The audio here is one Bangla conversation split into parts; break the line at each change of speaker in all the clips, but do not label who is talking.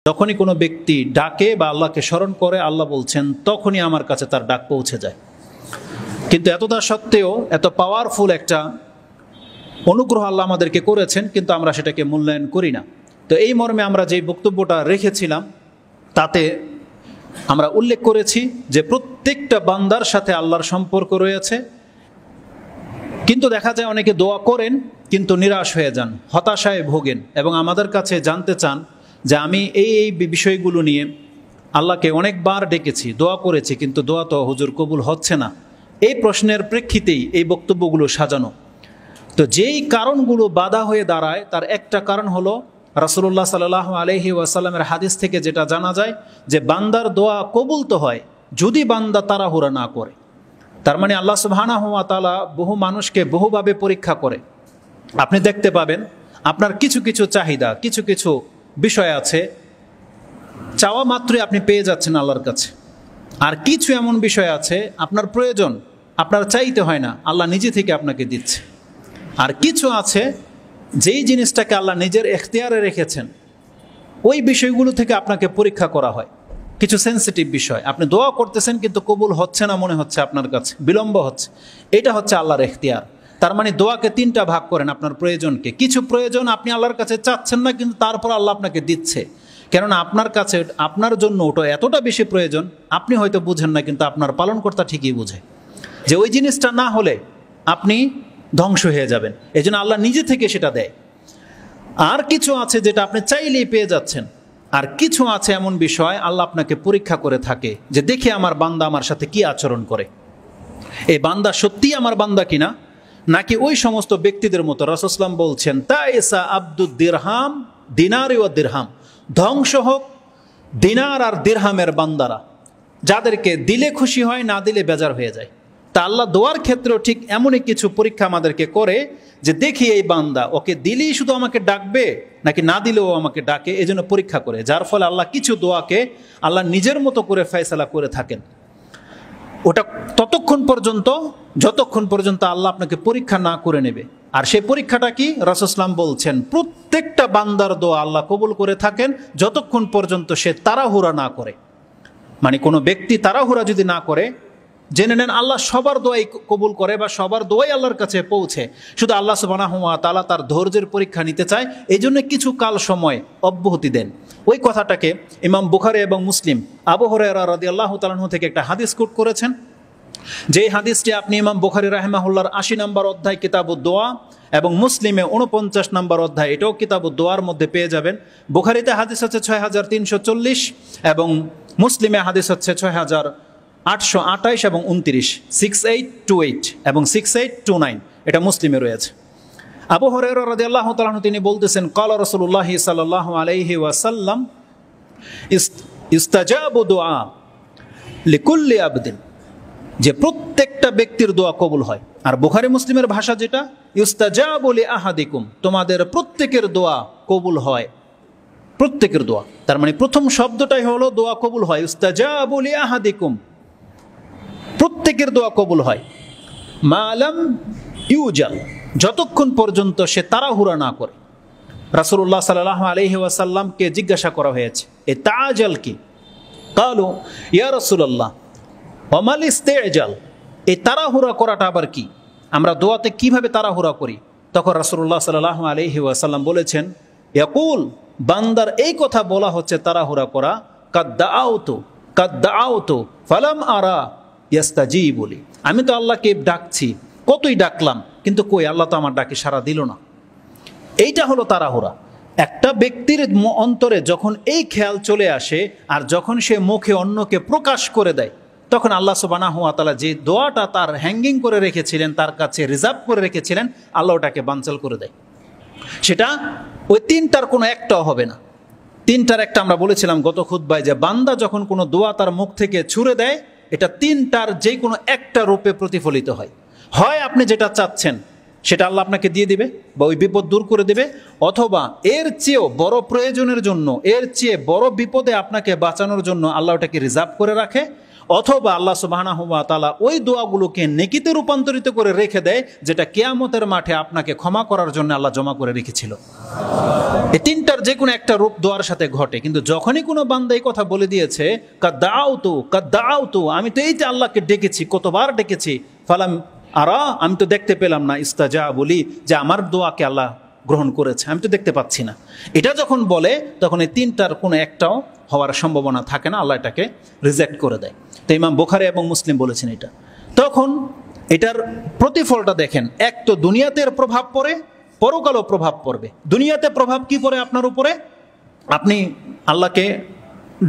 যখনই কোনো ব্যক্তি ডাকে বা আল্লাহকে স্মরণ করে, আল্লাহ বলছেন তখনই আমার কাছে তার ডাক পৌঁছে যায়। কিন্তু এতটা সত্ত্বেও এত পাওয়ারফুল একটা অনুগ্রহ আল্লাহ আমাদেরকে করেছেন, কিন্তু আমরা সেটাকে মূল্যায়ন করি না। তো এই মর্মে আমরা যে বক্তব্যটা রেখেছিলাম তাতে আমরা উল্লেখ করেছি যে প্রত্যেকটা বান্দার সাথে আল্লাহর সম্পর্ক রয়েছে, কিন্তু দেখা যায় অনেকে দোয়া করেন কিন্তু নিরাশ হয়ে যান, হতাশায় ভোগেন এবং আমাদের কাছে জানতে চান যে আমি এই বিষয়গুলো নিয়ে আল্লাহকে অনেকবার ডেকেছি, দোয়া করেছি, কিন্তু দোয়া তো হুজুর কবুল হচ্ছে না। এই প্রশ্নের প্রেক্ষিতেই এই বক্তব্যগুলো সাজানো। তো যেই কারণগুলো বাধা হয়ে দাঁড়ায় তার একটা কারণ হলো রাসূলুল্লাহ সাল্লাল্লাহু আলাইহি ওয়াসাল্লামের হাদিস থেকে যেটা জানা যায় যে বান্দার দোয়া কবুল তো হয় যদি বান্দা তাড়াহুড়া না করে। তার মানে আল্লাহ সুবহানাহু ওয়া তাআলা বহু মানুষকে বহুভাবে পরীক্ষা করে। আপনি দেখতে পাবেন আপনার কিছু কিছু চাহিদা, কিছু কিছু বিষয় আছে চাওয়া মাত্রই আপনি পেয়ে যাচ্ছেন আল্লাহর কাছে, আর কিছু এমন বিষয় আছে আপনার প্রয়োজন, আপনার চাইতে হয় না, আল্লাহ নিজে থেকে আপনাকে দিচ্ছে। আর কিছু আছে যেই জিনিসটাকে আল্লাহ নিজের এখতিয়ারে রেখেছেন ওই বিষয়গুলো থেকে আপনাকে পরীক্ষা করা হয়। কিছু সেন্সিটিভ বিষয় আপনি দোয়া করতেছেন কিন্তু কবুল হচ্ছে না, মনে হচ্ছে আপনার কাছে বিলম্ব হচ্ছে, এটা হচ্ছে আল্লাহর এখতিয়ার। তার মানে দোয়াকে তিনটা ভাগ করেন আপনার প্রয়োজনকে। কিছু প্রয়োজন আপনি আল্লাহর কাছে চাচ্ছেন না, কিন্তু তারপর আল্লাহ আপনাকে দিচ্ছে, কেননা আপনার কাছে আপনার জন্য ওটা এতটা বেশি প্রয়োজন, আপনি হয়তো বুঝেন না, কিন্তু আপনার পালনকর্তা ঠিকই বুঝে যে ওই জিনিসটা না হলে আপনি ধ্বংস হয়ে যাবেন, এই জন্য আল্লাহ নিজে থেকে সেটা দেয়। আর কিছু আছে যেটা আপনি চাইলেই পেয়ে যাচ্ছেন, আর কিছু আছে এমন বিষয় আল্লাহ আপনাকে পরীক্ষা করে থাকে যে দেখে আমার বান্দা আমার সাথে কি আচরণ করে, এই বান্দা সত্যি আমার বান্দা কিনা, নাকি ওই সমস্ত ব্যক্তিদের মতো। রাসূল সাল্লাল্লাহু আলাইহি ওয়াসাল্লাম বলছেন তাইসা আব্দুদ দিরহাম দিনার ও দিরহাম, ধ্বংস হোক দিনার আর দিরহামের বান্দারা, যাদেরকে দিলে খুশি হয়, না দিলে বেজার হয়ে যায়। তা আল্লাহ দোয়ার ক্ষেত্রেও ঠিক এমনই কিছু পরীক্ষা আমাদেরকে করে যে দেখি এই বান্দা ওকে দিলেই শুধু আমাকে ডাকবে নাকি না দিলেও আমাকে ডাকে, এই জন্য পরীক্ষা করে, যার ফলে আল্লাহ কিছু দোয়াকে আল্লাহ নিজের মতো করে ফয়সালা করে থাকেন। ওটা ততক্ষণ পর্যন্ত যতক্ষণ পর্যন্ত আল্লাহ আপনাকে পরীক্ষা না করে নেবে। আর সেই পরীক্ষাটা কি? রাসূল সাল্লাল্লাহু আলাইহি ওয়াসাল্লাম বলছেন প্রত্যেকটা বান্দার দোয়া আল্লাহ কবুল করে থাকেন যতক্ষণ পর্যন্ত সে তাড়াহুড়া না করে। মানে কোনো ব্যক্তি তাড়াহুড়া যদি না করে, জেনে নেন আল্লাহ সবার দোয়াই কবুল করে বা সবার দোয়াই আল্লাহর কাছে পৌঁছে, শুধু আল্লাহ সুবহানাহু ওয়া তাআলা তার ধৈর্যের পরীক্ষা নিতে চায়, এই জন্য কিছু কাল সময় অব্যাহতি দেন। ওই কথাটাকে ইমাম বুখারী এবং মুসলিম আবু হুরায়রা রাদিয়াল্লাহু তাআলা আনহু থেকে একটা হাদিস কোট করেছেন, যেই হাদিসটি আপনি ইমাম বুখারী রাহিমাহুল্লাহর 80 নম্বর অধ্যায় কিতাবুদ দোয়া এবং মুসলিমে 49 নম্বর অধ্যায়, এটাও কিতাবুদ দোয়ার মধ্যে পেয়ে যাবেন। বুখারীতে হাদিস হচ্ছে 6340 এবং মুসলিমে হাদিস হচ্ছে 6828 এবং 29, 6828 এবং 6829, এটা মুসলিমে রয়েছে। আবু হুরায়রা রাদিয়াল্লাহু তাআলা আনহু তিনি বলতেছেন ক্বালা রাসূলুল্লাহ সাল্লাল্লাহু আলাইহি ওয়াসাল্লাম ইস্তাজাবু দুআ লিকুল্লি আবদিন, যে প্রত্যেকটা ব্যক্তির দোয়া কবুল হয়। আর বুখারী মুসলিমের ভাষা যেটা ইস্তাজাবু লি আহাদিকুম, তোমাদের প্রত্যেকের দোয়া কবুল হয়, প্রত্যেকের দোয়া। তার মানে প্রথম শব্দটাই হলো দোয়া কবুল হয়, ইস্তাজাবু লি আহাদিকুম, প্রত্যেকের দোয়া কবুল হয়। মালাম ইউজাল, যতক্ষণ পর্যন্ত সে তাড়াহুড়া না করে। রাসূলুল্লাহ সাল্লাল্লাহু আলাইহি ওয়াসাল্লামকে জিজ্ঞাসা করা হয়েছে এ তাআজাল কি? ক্বালু ইয়া রাসূলুল্লাহ ওয়া মাল ইস্তিজাল, এই তাড়াহুড়া করাটা আবার কি? আমরা দোয়াতে কিভাবে তাড়াহুড়া করি? তখন রাসূলুল্লাহ সাল্লাল্লাহু আলাইহি ওয়াসাল্লাম বলেছেন ইয়াকুল, বান্দার এই কথা বলা হচ্ছে তাড়াহুড়া করা, কাদ দাআউতু ফালাম আরা ইয়াস্তাজিবু লি, আমি তো আল্লাহকে ডাকছি, কতই ডাকলাম, কিন্তু কই আল্লাহ তো আমার ডাকে সাড়া দিল না। এইটা হলো তাড়াহুড়া। একটা ব্যক্তির অন্তরে যখন এই খেয়াল চলে আসে আর যখন সে মুখে অন্যকে প্রকাশ করে দেয়, তখন আল্লাহ সুবহানাহু ওয়া তাআলা যে দোয়াটা তার হ্যাঙ্গিং করে রেখেছিলেন, তার কাছে রিজার্ভ করে রেখেছিলেন, আল্লাহ ওটাকে বানচাল করে দেয়। সেটা ওই তিনটার কোনো একটাও হবে না। তিনটার একটা আমরা বলেছিলাম গত খুতবায় যে বান্দা যখন কোনো দোয়া তার মুখ থেকে ছুড়ে দেয়, এটা তিনটার যে কোনো একটা রূপে প্রতিফলিত হয়। হয় আপনি যেটা চাচ্ছেন সেটা আল্লাহ আপনাকে দিয়ে দিবে বা ওই বিপদ দূর করে দেবে, অথবা এর চেয়েও বড় প্রয়োজনের জন্য, এর চেয়ে বড় বিপদে আপনাকে বাঁচানোর জন্য আল্লাহ ওটাকে রিজার্ভ করে রাখে, অথবা আল্লাহ সুবহানাহু ওয়া তাআলা ওই দোয়াগুলোকে নেকিতে রূপান্তরিত করে রেখে দেয়, যেটা কিয়ামতের মাঠে আপনাকে ক্ষমা করার জন্য আল্লাহ জমা করে রেখেছিল। এই তিনটার যে কোনো একটা রূপ দোয়ার সাথে ঘটে। কিন্তু যখনই কোনো বান্দা এই কথা বলে দিয়েছে, কাদ্দাউতু, আমি তো এই যে আল্লাহকে ডেকেছি, কতবার ডেকেছি, ফালাম আরা, আমি তো দেখতে পেলাম না, ইস্তাজা বলি যে আমার দোয়াকে আল্লাহ গ্রহণ করেছে, আমি তো দেখতে পাচ্ছি না, এটা যখন বলে তখন এই তিনটার কোনো একটাও হওয়ার সম্ভাবনা থাকে না, আল্লাহ এটাকে রিজেক্ট করে দেয়। তো ইমাম বুখারী এবং মুসলিম বলেছেন এটা। তখন এটার প্রতিফলটা দেখেন, এক তো দুনিয়াতে এর প্রভাব পড়ে, পরকালও প্রভাব পড়বে। দুনিয়াতে প্রভাব কি পড়ে আপনার উপরে, আপনি আল্লাহকে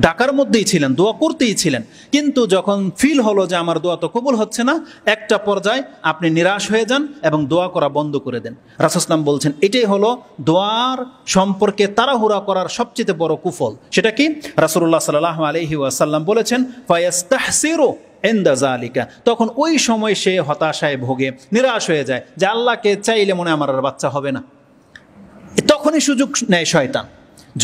ডাকার মধ্যেই ছিলেন, দোয়া করতেই ছিলেন, কিন্তু যখন ফিল হলো যে আমার দোয়া তো কবুল হচ্ছে না, একটা পর্যায়ে আপনি নিরাশ হয়ে যান এবং দোয়া করা বন্ধ করে দেন। রাসূল সাল্লাল্লাহু আলাইহি ওয়াসাল্লাম বলছেন এটাই হলো দোয়ার সম্পর্কে তাড়াহুড়া করার সবচেয়ে বড় কুফল। সেটা কি? রাসূলুল্লাহ সাল্লাল্লাহু আলাইহি ওয়াসাল্লাম বলেছেন, ফায়াস্তাহসিরু ইনদা যালিকা, তখন ওই সময় সে হতাশায় ভোগে, নিরাশ হয়ে যায় যে আল্লাহকে চাইলে মনে আমার আর বাচ্চা হবে না। তখনই সুযোগ নেয় শয়তান।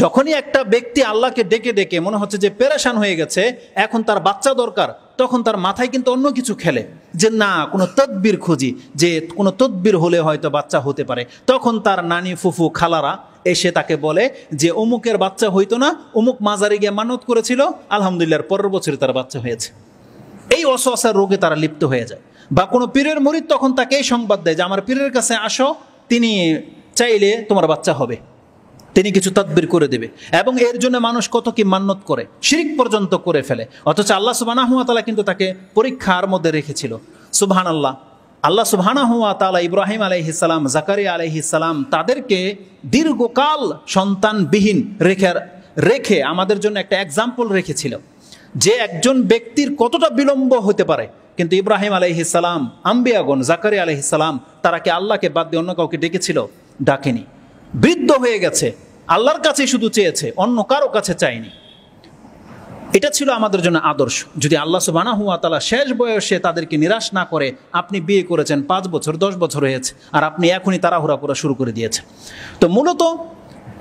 যখনই একটা ব্যক্তি আল্লাহকে ডেকে ডেকে মনে হচ্ছে যে পেরেশান হয়ে গেছে, এখন তার বাচ্চা দরকার, তখন তার মাথায় কিন্তু অন্য কিছু খেলে, যে না কোনো তদবির খুঁজি, যে কোনো তদবির হলে হয়তো বাচ্চা হতে পারে। তখন তার নানি, ফুফু, খালারা এসে তাকে বলে যে অমুকের বাচ্চা হইতো না, অমুক মাজারে গিয়ে মানত করেছিল, আলহামদুলিল্লাহ পরের বছরে তার বাচ্চা হয়েছে। এই ওয়াসওয়াসার রোগে তারা লিপ্ত হয়ে যায়। বা কোনো পীরের মুরিদ তখন তাকে এই সংবাদ দেয় যে আমার পীরের কাছে আসো, তিনি চাইলে তোমার বাচ্চা হবে, তিনি কিছু তদবির করে দেবে। এবং এর জন্য মানুষ কত কি মান্যত করে, শিরক পর্যন্ত করে ফেলে। অথচ আল্লাহ সুবহানাহু ওয়া তাআলা কিন্তু তাকে পরীক্ষার মধ্যে রেখেছিল। সুবহানাল্লাহ, আল্লাহ সুবহানাহু ওয়া তাআলা ইব্রাহিম আলাইহিস সালাম, জাকারিয়া আলাইহিস সালাম, তাদেরকে দীর্ঘকাল সন্তানবিহীন রেখে আমাদের জন্য একটা এক্সাম্পল রেখেছিল যে একজন ব্যক্তির কতটা বিলম্ব হতে পারে। কিন্তু ইব্রাহিম আলাইহিস সালাম, আম্বিয়াগণ, জাকারিয়া আলাইহিস সালাম, তারা কি আল্লাহকে বাদ দিয়ে অন্য কাউকে ডেকেছিল? ডাকেনি। বৃদ্ধ হয়ে গেছে, আল্লাহর কাছে শুধু চেয়েছে, অন্য কারো কাছে চায়নি। এটা ছিল আমাদের জন্য আদর্শ। যদি আল্লাহ সুবহানাহু ওয়া তাআলা শেষ বয়সে তাদেরকে নিরাশ না করে, আপনি বিয়ে করেছেন 5 বছর 10 বছর হয়েছে, আর আপনি এখনই তাড়াহুড়া করা শুরু করে দিয়েছেন। তো মূলত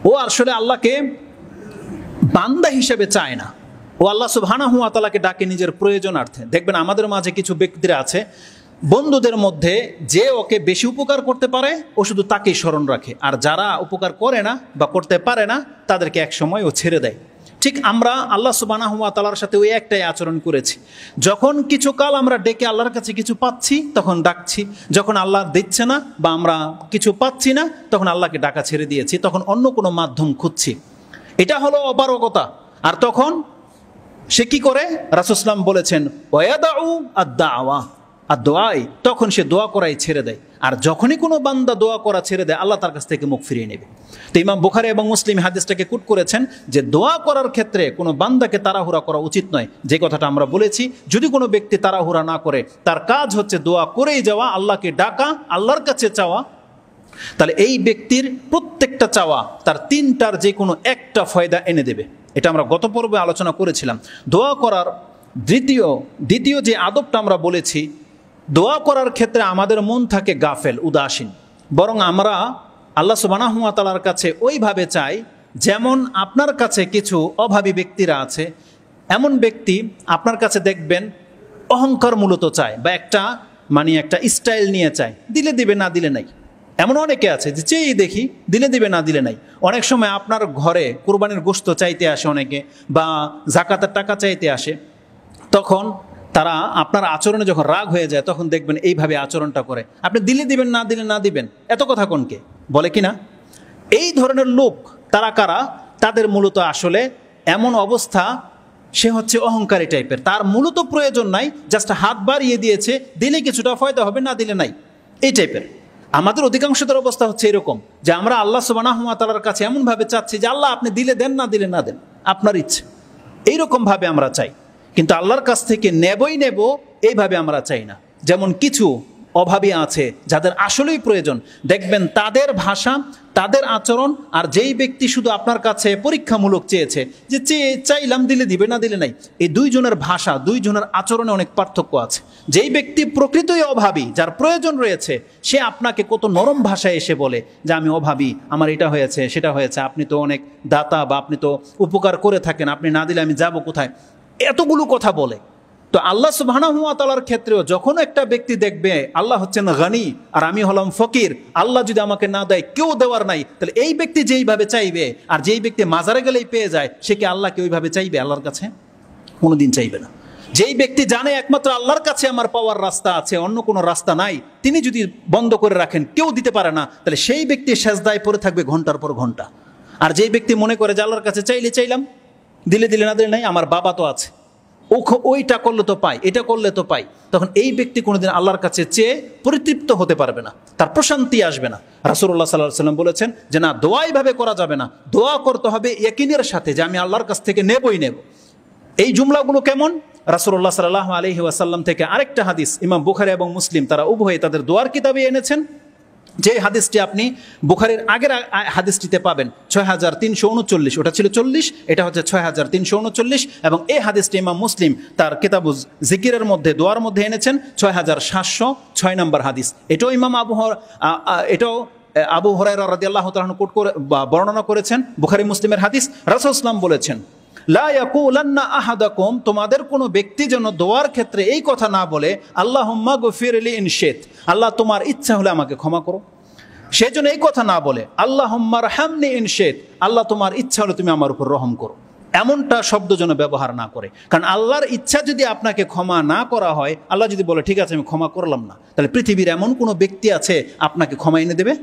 ও আসলে আল্লাহকে বান্দা হিসেবে চায় না, ও আল্লাহ সুবহানাহু ওয়া তাআলাকে ডাকে নিজের প্রয়োজনার্থে। দেখবেন আমাদের মাঝে কিছু ব্যক্তিরা আছে, বন্ধুদের মধ্যে যে ওকে বেশি উপকার করতে পারে ও শুধু তাকেই স্মরণ রাখে, আর যারা উপকার করে না বা করতে পারে না তাদেরকে এক সময় ও ছেড়ে দেয়। ঠিক আমরা আল্লাহ সুবহানাহু ওয়া তাআলার সাথে ওই একটাই আচরণ করেছি। যখন কিছু কাল আমরা ডেকে আল্লাহর কাছে কিছু পাচ্ছি তখন ডাকছি, যখন আল্লাহ দিচ্ছে না বা আমরা কিছু পাচ্ছি না তখন আল্লাহকে ডাকা ছেড়ে দিয়েছি, তখন অন্য কোনো মাধ্যম খুঁজছি। এটা হলো অপারগতা। আর তখন সে কি করে? রাসূল সাল্লাল্লাহু বলেছেন ওয়ায়াদাউ আদ-দাওয়া আর-দোয়াই, তখন সে দোয়া করাই ছেড়ে দেয়। আর যখনই কোনো বান্দা দোয়া করা ছেড়ে দেয়, আল্লাহ তার কাছ থেকে মুখ ফিরিয়ে নেবে। তো ইমাম বুখারী এবং মুসলিম হাদিসটাকে কোট করেছেন যে দোয়া করার ক্ষেত্রে কোনো বান্দাকে তাড়াহুড়া করা উচিত নয়। যে কথাটা আমরা বলেছি, যদি কোনো ব্যক্তি তাড়াহুড়া না করে, তার কাজ হচ্ছে দোয়া করেই যাওয়া, আল্লাহকে ডাকা, আল্লাহর কাছে চাওয়া, তাহলে এই ব্যক্তির প্রত্যেকটা চাওয়া তার তিনটার যে কোনো একটা ফায়দা এনে দেবে। এটা আমরা গত পর্বে আলোচনা করেছিলাম। দোয়া করার দ্বিতীয় যে আদবটা আমরা বলেছি, দোয়া করার ক্ষেত্রে আমাদের মন থাকে গাফেল, উদাসীন। বরং আমরা আল্লাহ সুবহানাহু ওয়া তাআলার কাছে ওইভাবে চাই যেমন আপনার কাছে কিছু অভাবী ব্যক্তিরা আছে। এমন ব্যক্তি আপনার কাছে দেখবেন অহংকার মূলত চায়, বা একটা স্টাইল নিয়ে চায়, দিলে দিবে না দিলে নাই। এমন অনেকে আছে যে চেয়েই দেখি, দিলে দিবে না দিলে নাই। অনেক সময় আপনার ঘরে কুরবানির গোশত চাইতে আসে অনেকে, বা যাকাতের টাকা চাইতে আসে। তখন তারা আপনার আচরণে যখন রাগ হয়ে যায়, তখন দেখবেন এইভাবে আচরণটা করে, আপনি দিলে দিবেন না দিলে না দিবেন, এত কথা কোনকে বলে কিনা? এই ধরনের লোক তারা কারা? তাদের মূলত আসলে এমন অবস্থা, সে হচ্ছে অহংকারী টাইপের, তার মূলত প্রয়োজন নাই, জাস্ট হাত বাড়িয়ে দিয়েছে, দিলে কিছুটা ফায়দা হবে, না দিলে নাই, এই টাইপের। আমাদের অধিকাংশদের অবস্থা হচ্ছে এরকম যে আমরা আল্লাহ সুবহানাহু ওয়া তাআলার কাছে এমনভাবে চাচ্ছি যে আল্লাহ আপনি দিলে দেন, না দিলে না দেন, আপনার ইচ্ছে, এইরকমভাবে আমরা চাই। কিন্তু আল্লাহর কাছ থেকে নেবই নেব এইভাবে আমরা চাই না। যেমন কিছু অভাবী আছে যাদের আসলেই প্রয়োজন, দেখবেন তাদের ভাষা, তাদের আচরণ, আর যেই ব্যক্তি শুধু আপনার কাছে পরীক্ষামূলক চেয়েছে যে চাইলাম দিলে দিবে না দিলে নাই, এই দুইজনের ভাষা, দুইজনের আচরণে অনেক পার্থক্য আছে। যেই ব্যক্তি প্রকৃতই অভাবী, যার প্রয়োজন রয়েছে, সে আপনাকে কত নরম ভাষায় এসে বলে যে আমি অভাবী, আমার এটা হয়েছে সেটা হয়েছে, আপনি তো অনেক দাতা বা আপনি তো উপকার করে থাকেন, আপনি না দিলে আমি যাব কোথায়, এতগুলো কথা বলে। তো আল্লাহ সুবহানাহু ওয়া তাআলার ক্ষেত্রেও যখন একটা ব্যক্তি দেখবে আল্লাহ হচ্ছেন গনি আর আমি হলাম ফকির, আল্লাহ যদি আমাকে না দেয় কেউ দেওয়ার নাই, তাহলে এই ব্যক্তি যেইভাবে চাইবে আর যেই ব্যক্তি মাজারে গেলেই পেয়ে যায়, সে কি আল্লাহকে ওইভাবে চাইবে? আল্লাহর কাছে কোনোদিন চাইবে না। যেই ব্যক্তি জানে একমাত্র আল্লাহর কাছে আমার পাওয়ার রাস্তা আছে, অন্য কোনো রাস্তা নাই, তিনি যদি বন্ধ করে রাখেন কেউ দিতে পারে না, তাহলে সেই ব্যক্তি সেজদায় পড়ে থাকবে ঘন্টার পর ঘন্টা। আর যেই ব্যক্তি মনে করে যে আল্লাহর কাছে চাইলে চাইলাম, দিলে দিলে, না দিলে নাই, আমার বাবা তো আছে, ওইটা করলে তো পাই, এটা করলে তো পাই, তখন এই ব্যক্তি কোনোদিন আল্লাহর কাছে চেয়ে পরিতৃপ্ত হতে পারবে না, তার প্রশান্তি আসবে না। রাসূলুল্লাহ সাল্লাল্লাহু আলাইহি সাল্লাম বলেছেন যে না, দোয়া এইভাবে করা যাবে না, দোয়া করতে হবে ইয়াকিনের সাথে যে আমি আল্লাহর কাছ থেকে নেবই নেব। এই জুমলাগুলো কেমন? রাসূলুল্লাহ সাল্লাল্লাহু আলাইহি ওয়াসাল্লাম থেকে আরেকটা হাদিস ইমাম বুখারী এবং মুসলিম তারা উভয়ে তাদের দোয়ার কিতাবে এনেছেন, যে হাদিসটি আপনি বুখারীর আগের হাদিসটিতে পাবেন 6339, ওটা ছিল 40, এটা হচ্ছে 6339, এবং এই হাদিসটি ইমাম মুসলিম তার কিতাবুজ জিকিরের মধ্যে দোয়ার মধ্যে এনেছেন 6706 নম্বর হাদিস। এটাও আবু হুরায়রা রাদিয়াল্লাহু তাআলা কোট করে বর্ণনা করেছেন, বুখারী মুসলিমের হাদিস। রাসূল সাল্লাল্লাহু আলাইহি ওয়াসাল্লাম বলেছেন, লা ইয়াকুলান্না আহাদাকুম, তোমাদের কোনো ব্যক্তি যেন দোয়ার ক্ষেত্রে এই কথা না বলে আল্লাহুম্মা গফিরলি ইন শিত, আল্লাহ তোমার ইচ্ছা হলে আমাকে ক্ষমা করো। সেজন্য এই কথা না বলে আল্লাহুম্মা রহামনি ইন শিত, আল্লাহ তোমার ইচ্ছা হলে তুমি আমার উপর রহম করো, এমনটা শব্দ যেন ব্যবহার না করে। কারণ আল্লাহর ইচ্ছা যদি আপনাকে ক্ষমা না করা হয়, আল্লাহ যদি বলে ঠিক আছে আমি ক্ষমা করলাম না, তাহলে পৃথিবীর এমন কোনো ব্যক্তি আছে আপনাকে ক্ষমা এনে দেবে?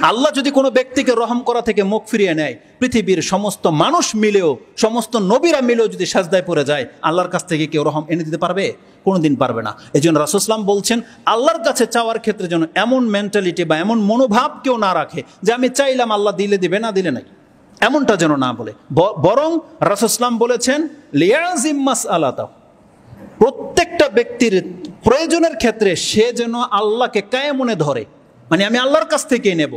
আল্লাহ যদি কোনো ব্যক্তিকে রহম করা থেকে মুখ ফিরিয়ে নেয়, পৃথিবীর সমস্ত মানুষ মিলেও, সমস্ত নবীরা মিলেও যদি সাজদায় পড়ে যায়, আল্লাহর কাছ থেকে কেউ রহম এনে দিতে পারবে? কোনোদিন পারবে না। এই জন্য রাসূল সাল্লাল্লাহু আলাইহি ওয়াসাল্লাম বলছেন আল্লাহর কাছে চাওয়ার ক্ষেত্রে যেন এমন মেন্টালিটি বা এমন মনোভাব কেউ না রাখে যে আমি চাইলাম আল্লাহ দিলে দিবে, না দিলে নাই, এমনটা যেন না বলে। বরং রাসূল সাল্লাল্লাহু আলাইহি ওয়াসাল্লাম বলেছেন লিয়াজিম মাসআলাতাহু, প্রত্যেকটা ব্যক্তির প্রয়োজনের ক্ষেত্রে সে যেন আল্লাহকে কায়েমনে ধরে, মানে আমি আল্লাহর কাছ থেকে নেব।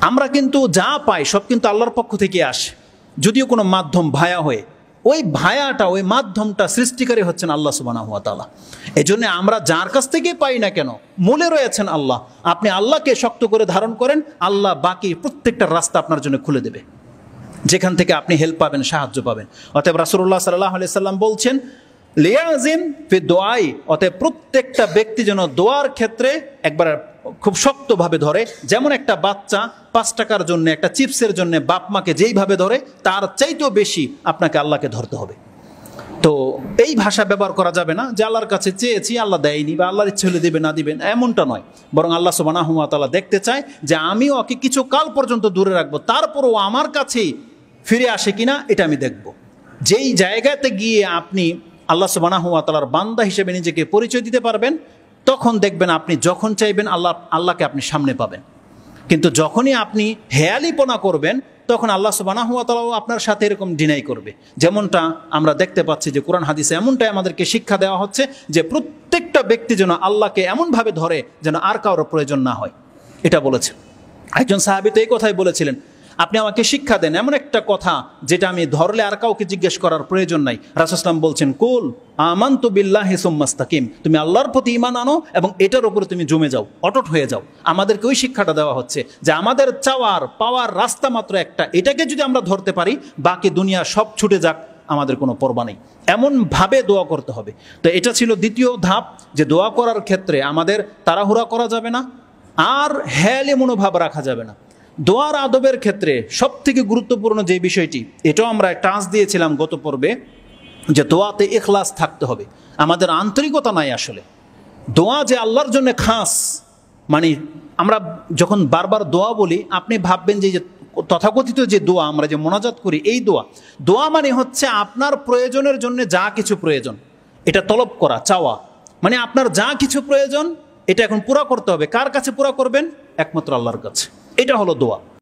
আমরা কিন্তু যা পাই সব কিন্তু আল্লাহর পক্ষ থেকে আসে, যদিও কোনো মাধ্যম ভায়া হয়ে, ওই ভায়াটা, ওই মাধ্যমটা সৃষ্টিকারী হচ্ছেন আল্লাহ সুবহানাহু ওয়া তাআলা। এই জন্য আমরা যার কাছ থেকে পাই না কেন, মূলে রয়েছেন আল্লাহ। আপনি আল্লাহকে শক্ত করে ধারণ করেন, আল্লাহ বাকি প্রত্যেকটা রাস্তা আপনার জন্য খুলে দেবে, যেখান থেকে আপনি হেল্প পাবেন, সাহায্য পাবেন। অতএব রাসূলুল্লাহ সাল্লাল্লাহু আলাইহি সাল্লাম বলছেন লিয়াজিম ফি দুআই, অতএব প্রত্যেকটা ব্যক্তি যেন দোয়ার ক্ষেত্রে একবার খুব শক্তভাবে ধরে, যেমন একটা বাচ্চা 5 টাকার জন্য, একটা চিপসের জন্য বাপ মাকে যেইভাবে ধরে, তার চাইতেও বেশি আপনাকে আল্লাহকে ধরতে হবে। তো এই ভাষা ব্যবহার করা যাবে না যে আল্লাহর কাছে চেয়েছি আল্লাহ দেয়নি, বা আল্লাহর ইচ্ছে হলে দেবে না দিবেন, এমনটা নয়। বরং আল্লাহ সুবহানাহু ওয়া তাআলা দেখতে চায় যে আমি ওকে কিছু কাল পর্যন্ত দূরে রাখবো, তারপরও আমার কাছেই ফিরে আসে কিনা এটা আমি দেখব। যেই জায়গাতে গিয়ে আপনি আল্লাহ সুবহানাহু ওয়া তাআলার বান্দা হিসেবে নিজেকে পরিচয় দিতে পারবেন, তখন দেখবেন আপনি যখন চাইবেন আল্লাহকে আপনি সামনে পাবেন। কিন্তু যখনই আপনি হেয়ালিপনা করবেন, তখন আল্লাহ সুবহানাহু ওয়া তাআলা আপনার সাথে এরকম ডিনাই করবে। যেমনটা আমরা দেখতে পাচ্ছি যে কোরআন হাদিসে এমনটাই আমাদেরকে শিক্ষা দেওয়া হচ্ছে যে প্রত্যেকটা ব্যক্তি যেন আল্লাহকে এমনভাবে ধরে যেন আর কারোর প্রয়োজন না হয়, এটা বলেছে। একজন সাহাবী তো এই কথাই বলেছিলেন, আপনি আমাকে শিক্ষা দেন এমন একটা কথা যেটা আমি ধরলে আর কাউকে জিজ্ঞেস করার প্রয়োজন নাই। রাসূল সাল্লাল্লাহু আলাইহি ওয়াসাল্লাম বলছেন কুল আমানতু বিল্লাহি সুম্মাস্তাকিম, তুমি আল্লাহর প্রতি ঈমান আনো এবং এটার উপরে তুমি জমে যাও, অটুট হয়ে যাও। আমাদেরকে ওই শিক্ষাটা দেওয়া হচ্ছে যে আমাদের চাওয়ার পাওয়ার রাস্তা মাত্র একটা, এটাকে যদি আমরা ধরতে পারি, বাকি দুনিয়া সব ছুটে যাক, আমাদের কোনো পরবা নেই। এমনভাবে দোয়া করতে হবে। তো এটা ছিল দ্বিতীয় ধাপ, যে দোয়া করার ক্ষেত্রে আমাদের তাড়াহুড়া করা যাবে না, আর হেয়ালি মনোভাব রাখা যাবে না। দোয়ার আদবের ক্ষেত্রে সবথেকে গুরুত্বপূর্ণ যে বিষয়টি, এটাও আমরা টাচ দিয়েছিলাম গত পর্বে, যে দোয়াতে ইখলাস থাকতে হবে। আমাদের আন্তরিকতা নাই আসলে। দোয়া যে আল্লাহর জন্য খাস, মানে আমরা যখন বারবার দোয়া বলি, আপনি ভাববেন যে তথাকথিত যে দোয়া আমরা যে মোনাজাত করি, এই দোয়া মানে হচ্ছে আপনার প্রয়োজনের জন্য যা কিছু প্রয়োজন এটা তলব করা, চাওয়া। মানে আপনার যা কিছু প্রয়োজন এটা এখন পুরা করতে হবে। কার কাছে পুরা করবেন? একমাত্র আল্লাহর কাছে। এটা হলো দোয়া।